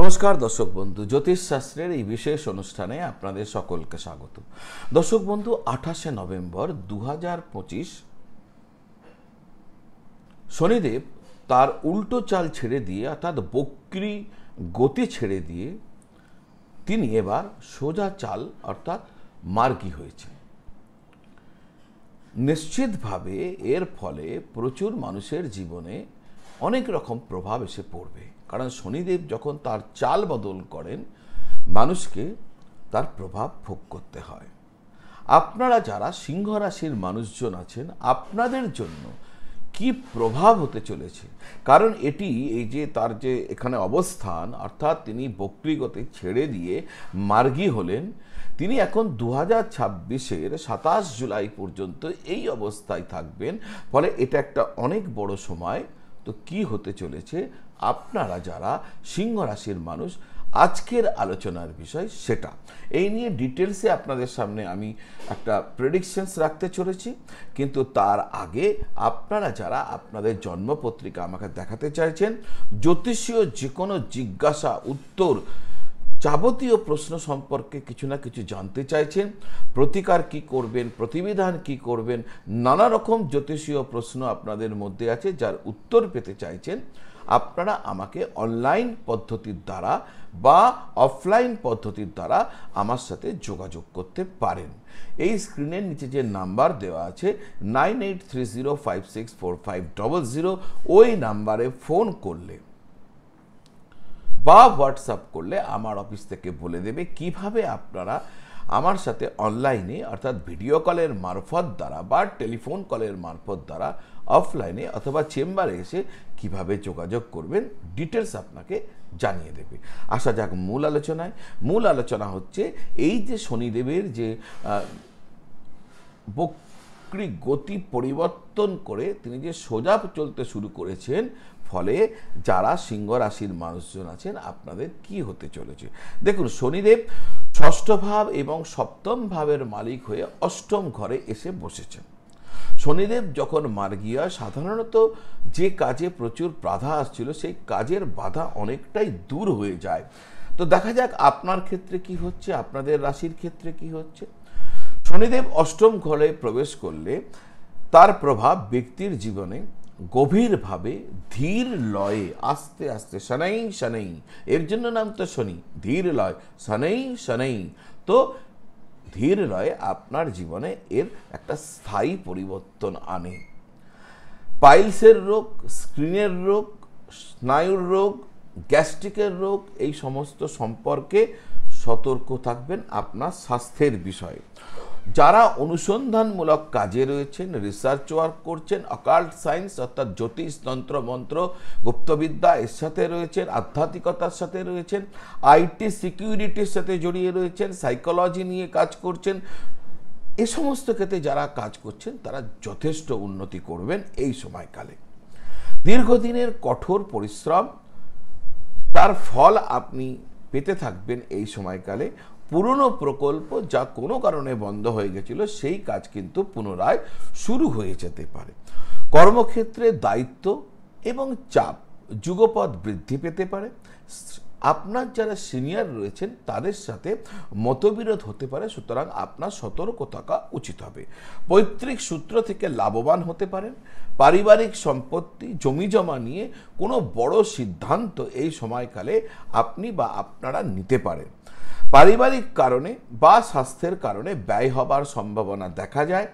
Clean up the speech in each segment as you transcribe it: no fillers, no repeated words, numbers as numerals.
নমস্কার দর্শক বন্ধু, জ্যোতিষ শাস্ত্রের এই বিশেষ অনুষ্ঠানে আপনাদের সকলকে স্বাগত। দর্শক বন্ধু, 28শে নভেম্বর 2025 শনিদেব তার উল্টো চাল ছেড়ে দিয়ে, অর্থাৎ বক্রী গতি ছেড়ে দিয়ে তিনি এবার সোজা চাল অর্থাৎ মার্গী হয়েছে। নিশ্চিতভাবে এর ফলে প্রচুর মানুষের জীবনে অনেক রকম প্রভাব এসে পড়বে, কারণ শনিদেব যখন তার চাল বদল করেন মানুষকে তার প্রভাব ভোগ করতে হয়। আপনারা যারা সিংহ রাশির মানুষজন আছেন, আপনাদের জন্য কি প্রভাব হতে চলেছে, কারণ এটি এই যে তার যে এখানে অবস্থান, অর্থাৎ তিনি বক্রীগতি ছেড়ে দিয়ে মার্গী হলেন, তিনি এখন 2026-এর 27 জুলাই পর্যন্ত এই অবস্থায় থাকবেন। ফলে এটা একটা অনেক বড় সময়। তো কি হতে চলেছে আপনারা যারা সিংহ রাশির মানুষ, আজকের আলোচনার বিষয় সেটা। এই নিয়ে ডিটেলসে আপনাদের সামনে আমি একটা প্রেডিকশনস রাখতে চলেছি, কিন্তু তার আগে আপনারা যারা আপনাদের জন্মপত্রিকা আমাকে দেখাতে চাইছেন, জ্যোতিষীয় যে কোনো জিজ্ঞাসা উত্তর যাবতীয় প্রশ্ন সম্পর্কে কিছু না কিছু জানতে চাইছেন, প্রতিকার কি করবেন, প্রতিবিধান কি করবেন, নানা রকম জ্যোতিষীয় প্রশ্ন আপনাদের মধ্যে আছে যার উত্তর পেতে চাইছেন, আপনারা আমাকে অনলাইন পদ্ধতির দ্বারা বা অফলাইন পদ্ধতির দ্বারা আমার সাথে যোগাযোগ করতে পারেন। এই স্ক্রিনের নিচে যে নাম্বার দেওয়া আছে 9830564500, ওই নাম্বারে ফোন করলে বা হোয়াটসঅ্যাপ করলে আমার অফিস থেকে বলে দেবে কিভাবে আপনারা আমার সাথে অনলাইনে অর্থাৎ ভিডিও কলের মারফত দ্বারা বা টেলিফোন কলের মারফত দ্বারা অফলাইনে অথবা চেম্বারে এসে কিভাবে যোগাযোগ করবেন, ডিটেলস আপনাকে জানিয়ে দেবে। আসা যাক মূল আলোচনায়। মূল আলোচনা হচ্ছে এই যে শনিদেবের যে বক্রী গতি পরিবর্তন করে তিনি যে সোজা চলতে শুরু করেছেন, ফলে যারা সিংহ রাশির মানুষজন আছেন আপনাদের কি হতে চলেছে। দেখুন, শনিদেব ষষ্ঠ ভাব এবং সপ্তম ভাবের মালিক হয়ে অষ্টম ঘরে এসে বসেছেন। শনিদেব যখন মার্গী হয়, সাধারণত যে কাজে প্রচুর বাধা আসছিল সেই কাজের বাধা অনেকটাই দূর হয়ে যায়। তো দেখা যাক আপনার ক্ষেত্রে কি হচ্ছে, আপনাদের রাশির ক্ষেত্রে কি হচ্ছে। শনিদেব অষ্টম ঘরে প্রবেশ করলে তার প্রভাব ব্যক্তির জীবনে গভীরভাবে ধীর লয়ে আস্তে আস্তে শনৈ শনৈ, এর জন্য নাম তো শনি, ধীর লয় শনৈ শনৈ। তো ধীর লয়ে আপনার জীবনে এর একটা স্থায়ী পরিবর্তন আনে। পাইলসের রোগ, স্ক্রিনের রোগ, স্নায়ুর রোগ, গ্যাস্ট্রিকের রোগ, এই সমস্ত সম্পর্কে সতর্ক থাকবেন আপনার স্বাস্থ্যের বিষয়ে। যারা অনুসন্ধানমূলক কাজে রয়েছেন, রিসার্চ ওয়ার্ক করছেন, অকাল্ট সায়েন্স অর্থাৎ জ্যোতিষ, তন্ত্র মন্ত্র, গুপ্তবিদ্যা এর সাথে রয়েছেন, আধ্যাত্মিকতার সাথে রয়েছেন, আইটি সিকিউরিটির সাথে জড়িয়ে রয়েছেন, সাইকোলজি নিয়ে কাজ করছেন, এ সমস্ত ক্ষেত্রে যারা কাজ করছেন তারা যথেষ্ট উন্নতি করবেন এই সময়কালে। দীর্ঘদিনের কঠোর পরিশ্রম তার ফল আপনি পেতে থাকবেন এই সময়কালে। পুরনো প্রকল্প যা কোনো কারণে বন্ধ হয়ে গেছিল সেই কাজ কিন্তু পুনরায় শুরু হয়ে যেতে পারে। কর্মক্ষেত্রে দায়িত্ব এবং চাপ যুগপৎ বৃদ্ধি পেতে পারে। আপনার যারা সিনিয়র রয়েছেন তাদের সাথে মতবিরোধ হতে পারে, সুতরাং আপনার সতর্ক থাকা উচিত হবে। পৈতৃক সূত্র থেকে লাভবান হতে পারেন। পারিবারিক সম্পত্তি জমিজমা নিয়ে কোনো বড় সিদ্ধান্ত এই সময়কালে আপনি বা আপনারা নিতে পারেন। পারিবারিক কারণে বা স্বাস্থ্যের কারণে ব্যয় হবার সম্ভাবনা দেখা যায়।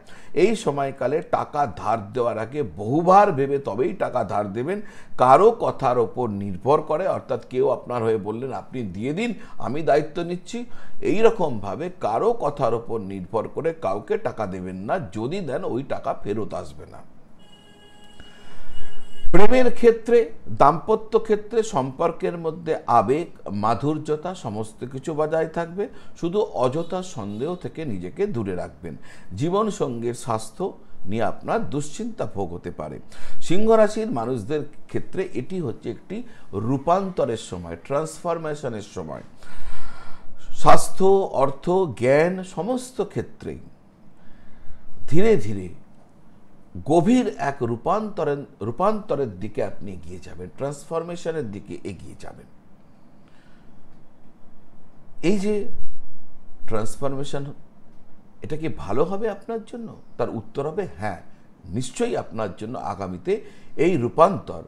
এই সময়কালে টাকা ধার দেওয়ার আগে বহুবার ভেবে তবেই টাকা ধার দেবেন। কারো কথার ওপর নির্ভর করে, অর্থাৎ কেউ আপনার হয়ে বললেন আপনি দিয়ে দিন আমি দায়িত্ব নিচ্ছি, এই রকমভাবে কারো কথার ওপর নির্ভর করে কাউকে টাকা দেবেন না। যদি দেন ওই টাকা ফেরত আসবে না। প্রেমের ক্ষেত্রে, দাম্পত্য ক্ষেত্রে সম্পর্কের মধ্যে আবেগ, মাধুর্যতা সমস্ত কিছু বজায় থাকবে। শুধু অযথা সন্দেহ থেকে নিজেকে দূরে রাখবেন। জীবন সঙ্গীর স্বাস্থ্য নিয়ে আপনার দুশ্চিন্তা ভোগ হতে পারে। সিংহ রাশির মানুষদের ক্ষেত্রে এটি হচ্ছে একটি রূপান্তরের সময়, ট্রান্সফরমেশনের সময়। স্বাস্থ্য, অর্থ, জ্ঞান সমস্ত ক্ষেত্রেই ধীরে ধীরে গভীর এক রূপান্তরের দিকে আপনি এগিয়ে যাবেন, ট্রান্সফরমেশনের দিকে এগিয়ে যাবেন। এই যে ট্রান্সফরমেশন, এটা কি ভালো হবে আপনার জন্য? তার উত্তর হবে হ্যাঁ, নিশ্চয়ই আপনার জন্য আগামীতে এই রূপান্তর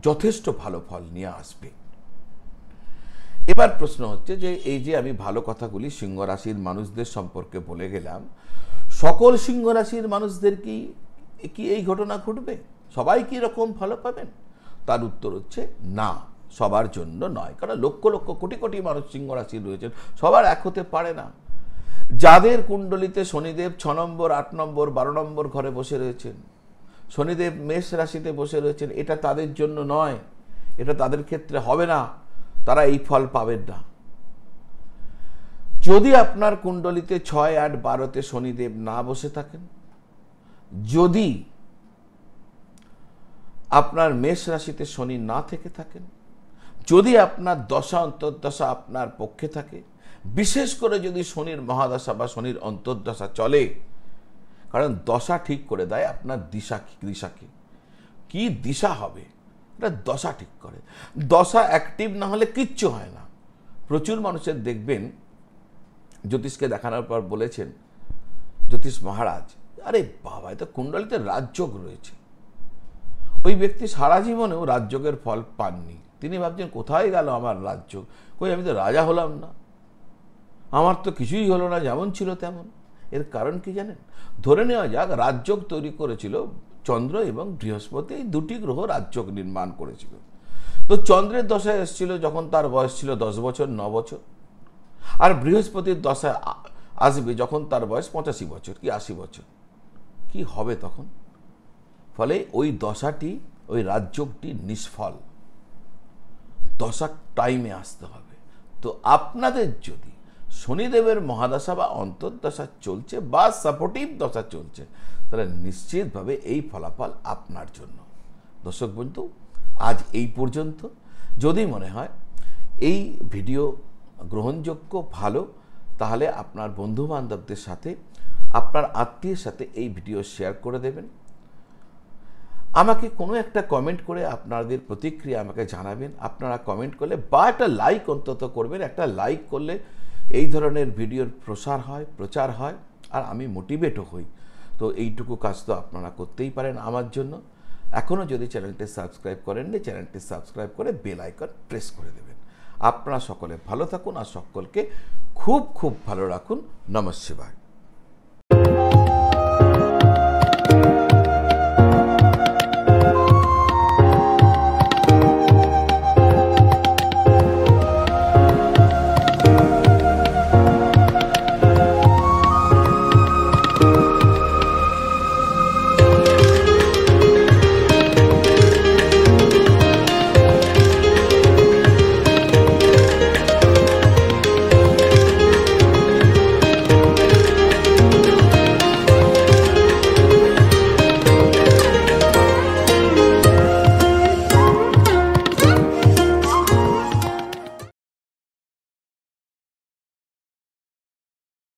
যথেষ্ট ভালো ফল নিয়ে আসবে। এবার প্রশ্ন হচ্ছে যে এই যে আমি ভালো কথাগুলি সিংহ রাশির মানুষদের সম্পর্কে বলে গেলাম, সকল সিংহ রাশির মানুষদের কি এই ঘটনা ঘটবে? সবাই কি এরকম ভালো পাবেন? তার উত্তর হচ্ছে না, সবার জন্য নয়। কারণ লক্ষ লক্ষ কোটি কোটি মানুষ সিংহ রাশির রয়েছেন, সবার এক হতে পারে না। যাদের কুণ্ডলিতে শনিদেব 6 নম্বর, 8 নম্বর, 12 নম্বর ঘরে বসে রয়েছেন, শনিদেব মেষ রাশিতে বসে রয়েছেন, এটা তাদের জন্য নয়, এটা তাদের ক্ষেত্রে হবে না, তারা এই ফল পাবেন না। যদি আপনার কুণ্ডলিতে 6, 8, 12-তে শনিদেব না বসে থাকেন, যদি আপনার মেষ রাশিতে শনি না থেকে থাকেন, যদি আপনার দশা অন্তর্দশা আপনার পক্ষে থাকে, বিশেষ করে যদি শনির মহাদশা বা শনির অন্তর্দশা চলে, কারণ দশা ঠিক করে দেয় আপনার দিশাকে, কি দিশা হবে এটা দশা ঠিক করে। দশা অ্যাক্টিভ না হলে কিচ্ছু হয় না। প্রচুর মানুষের দেখবেন জ্যোতিষকে দেখানোর পর বলেছেন জ্যোতিষ মহারাজ, আরে বাবা, এটা কুণ্ডলিতে রাজযোগ রয়েছে। ওই ব্যক্তি সারা জীবনেও রাজযোগের ফল পাননি। তিনি ভাবছেন কোথায় গেল আমার রাজযোগ, কই আমি তো রাজা হলাম না, আমার তো কিছুই হলো না, যেমন ছিল তেমন। এর কারণ কি জানেন? ধরে নেওয়া যাক রাজযোগ তৈরি করেছিল চন্দ্র এবং বৃহস্পতি, এই দুটি গ্রহ রাজযোগ নির্মাণ করেছিল। তো চন্দ্রের দশায় এসেছিল যখন তার বয়স ছিল 10 বছর, 9 বছর, আর বৃহস্পতির দশায় আসবে যখন তার বয়স 85 বছর কি 80 বছর। কি হবে তখন? ফলে ওই দশাটি, ওই রাজযোগটি নিষ্ফল। দশা টাইমে আসতে হবে। তো আপনাদের যদি শনিদেবের মহাদশা বা অন্তর্দশা চলছে বা সাপোর্টিভ দশা চলছে, তাহলে নিশ্চিতভাবে এই ফলাফল আপনার জন্য। দর্শক বন্ধু, আজ এই পর্যন্ত। যদি মনে হয় এই ভিডিও গ্রহণযোগ্য, ভালো, তাহলে আপনার বন্ধু বান্ধবদের সাথে, আপনার আত্মীয়ের সাথে এই ভিডিও শেয়ার করে দেবেন। আমাকে কোনো একটা কমেন্ট করে আপনাদের প্রতিক্রিয়া আমাকে জানাবেন। আপনারা কমেন্ট করলে বা একটা লাইক অন্তত করবেন। একটা লাইক করলে এই ধরনের ভিডিওর প্রচার হয়, আর আমি মোটিভেটও হই। তো এইটুকু কাজ তো আপনারা করতেই পারেন আমার জন্য। এখনও যদি চ্যানেলটি সাবস্ক্রাইব করেননি, চ্যানেলটি সাবস্ক্রাইব করে বেল আইকন প্রেস করে দেবেন। আপনারা সকলে ভালো থাকুন আর সকলকে খুব খুব ভালো রাখুন। নমঃ শিবায়।